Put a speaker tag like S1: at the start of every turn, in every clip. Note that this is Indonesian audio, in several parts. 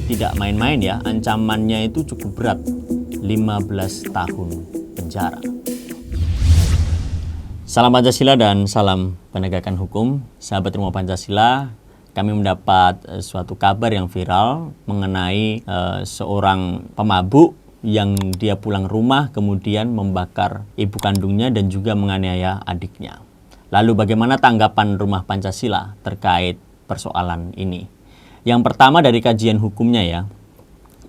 S1: tidak main-main ya, ancamannya itu cukup berat, 15 tahun penjara. Salam Pancasila dan salam penegakan hukum. Sahabat Rumah Pancasila, kami mendapat suatu kabar yang viral mengenai seorang pemabuk yang dia pulang rumah kemudian membakar ibu kandungnya dan juga menganiaya adiknya. Lalu bagaimana tanggapan Rumah Pancasila terkait persoalan ini? Yang pertama dari kajian hukumnya ya.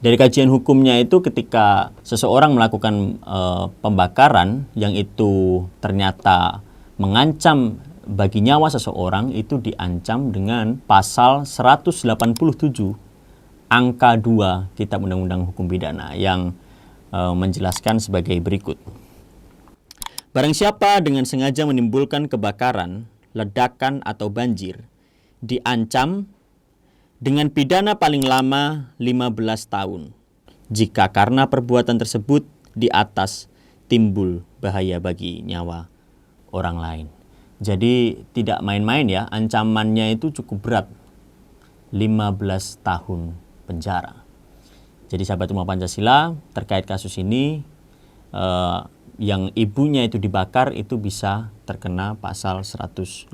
S1: Dari kajian hukumnya itu ketika seseorang melakukan pembakaran yang itu ternyata mengancam bagi nyawa seseorang, itu diancam dengan pasal 187 angka 2 Kitab Undang-Undang Hukum Pidana yang menjelaskan sebagai berikut. Barang siapa dengan sengaja menimbulkan kebakaran, ledakan atau banjir diancam dengan pidana paling lama 15 tahun jika karena perbuatan tersebut di atas timbul bahaya bagi nyawa orang lain. Jadi tidak main-main ya, ancamannya itu cukup berat, 15 tahun penjara. Jadi sahabat Rumah Pancasila, terkait kasus ini yang ibunya itu dibakar itu bisa terkena pasal 187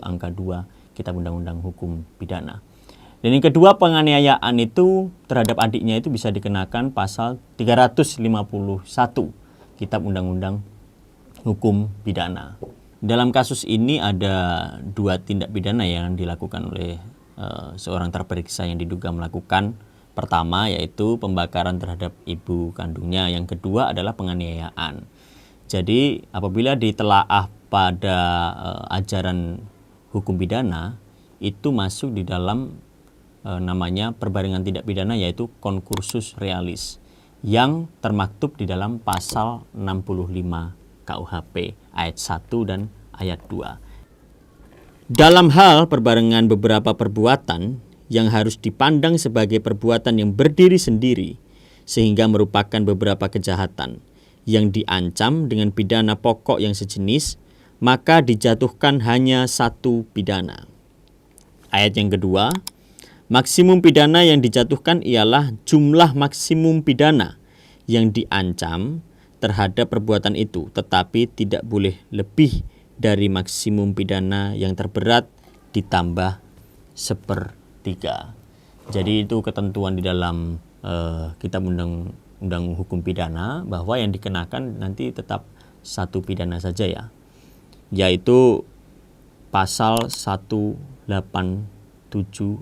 S1: angka 2 Kitab Undang-Undang Hukum Pidana. Dan yang kedua, penganiayaan itu terhadap adiknya itu bisa dikenakan pasal 351 Kitab Undang-Undang Hukum Pidana. Dalam kasus ini ada 2 tindak pidana yang dilakukan oleh seorang terperiksa yang diduga melakukan. Pertama yaitu pembakaran terhadap ibu kandungnya, yang kedua adalah penganiayaan. Jadi apabila ditelaah pada ajaran hukum pidana, itu masuk di dalam namanya perbarengan tindak pidana, yaitu concursus realis yang termaktub di dalam pasal 65 KUHP ayat 1 dan ayat 2. Dalam hal perbarengan beberapa perbuatan yang harus dipandang sebagai perbuatan yang berdiri sendiri sehingga merupakan beberapa kejahatan yang diancam dengan pidana pokok yang sejenis, maka dijatuhkan hanya 1 pidana. Ayat yang kedua, maksimum pidana yang dijatuhkan ialah jumlah maksimum pidana yang diancam terhadap perbuatan itu, tetapi tidak boleh lebih dari maksimum pidana yang terberat ditambah 1/3. Jadi itu ketentuan di dalam Kitab Undang-Undang Hukum Pidana bahwa yang dikenakan nanti tetap 1 pidana saja ya, yaitu pasal 187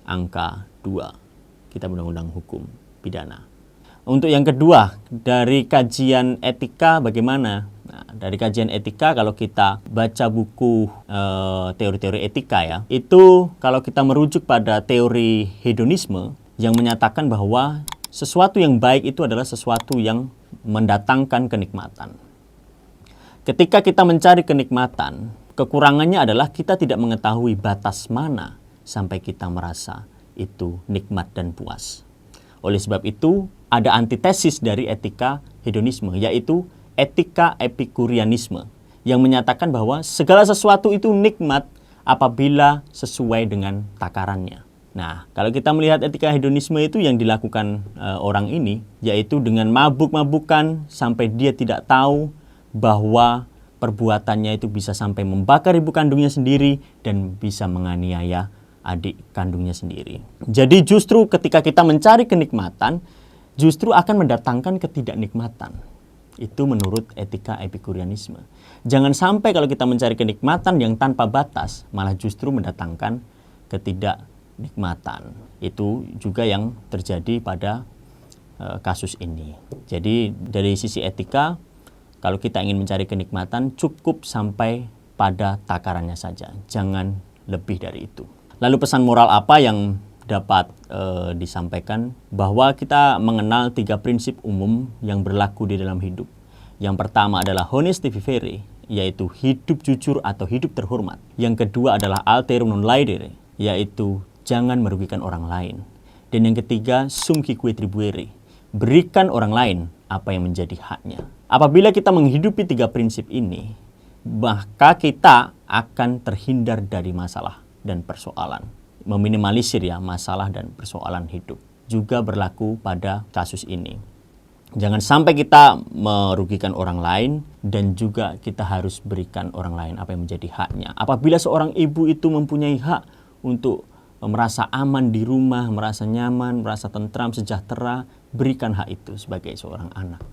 S1: angka 2 Kitab Undang-Undang Hukum Pidana. Untuk yang kedua, dari kajian etika bagaimana? Nah, dari kajian etika, kalau kita baca buku teori-teori etika ya, itu kalau kita merujuk pada teori hedonisme yang menyatakan bahwa sesuatu yang baik itu adalah sesuatu yang mendatangkan kenikmatan. Ketika kita mencari kenikmatan, kekurangannya adalah kita tidak mengetahui batas mana sampai kita merasa itu nikmat dan puas. Oleh sebab itu, ada antitesis dari etika hedonisme, yaitu etika epikurianisme, yang menyatakan bahwa segala sesuatu itu nikmat apabila sesuai dengan takarannya. Nah, kalau kita melihat etika hedonisme itu yang dilakukan orang ini, yaitu dengan mabuk-mabukan sampai dia tidak tahu bahwa perbuatannya itu bisa sampai membakar ibu kandungnya sendiri dan bisa menganiaya adik kandungnya sendiri. Jadi justru ketika kita mencari kenikmatan, justru akan mendatangkan ketidaknikmatan. Itu menurut etika epikurianisme. Jangan sampai kalau kita mencari kenikmatan yang tanpa batas, malah justru mendatangkan ketidaknikmatan. Itu juga yang terjadi pada kasus ini. Jadi dari sisi etika, kalau kita ingin mencari kenikmatan, cukup sampai pada takarannya saja. Jangan lebih dari itu. Lalu pesan moral apa yang dapat disampaikan? Bahwa kita mengenal 3 prinsip umum yang berlaku di dalam hidup. Yang pertama adalah honesty vivere, yaitu hidup jujur atau hidup terhormat. Yang kedua adalah alterum non laedere, yaitu jangan merugikan orang lain. Dan yang ketiga, sum qui tribuere, berikan orang lain apa yang menjadi haknya. Apabila kita menghidupi 3 prinsip ini, maka kita akan terhindar dari masalah dan persoalan. meminimalisir ya masalah dan persoalan hidup. Juga berlaku pada kasus ini. Jangan sampai kita merugikan orang lain dan juga kita harus berikan orang lain apa yang menjadi haknya. Apabila seorang ibu itu mempunyai hak untuk merasa aman di rumah, merasa nyaman, merasa tentram, sejahtera, berikan hak itu sebagai seorang anak.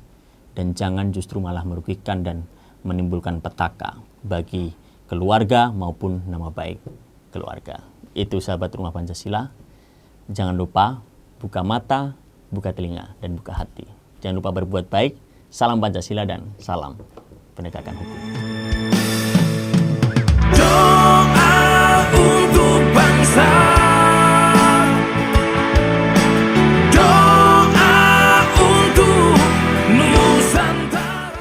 S1: Dan jangan justru malah merugikan dan menimbulkan petaka bagi keluarga maupun nama baik keluarga. Itu sahabat Rumah Pancasila. Jangan lupa buka mata, buka telinga, dan buka hati. Jangan lupa berbuat baik. Salam Pancasila dan salam penegakan hukum.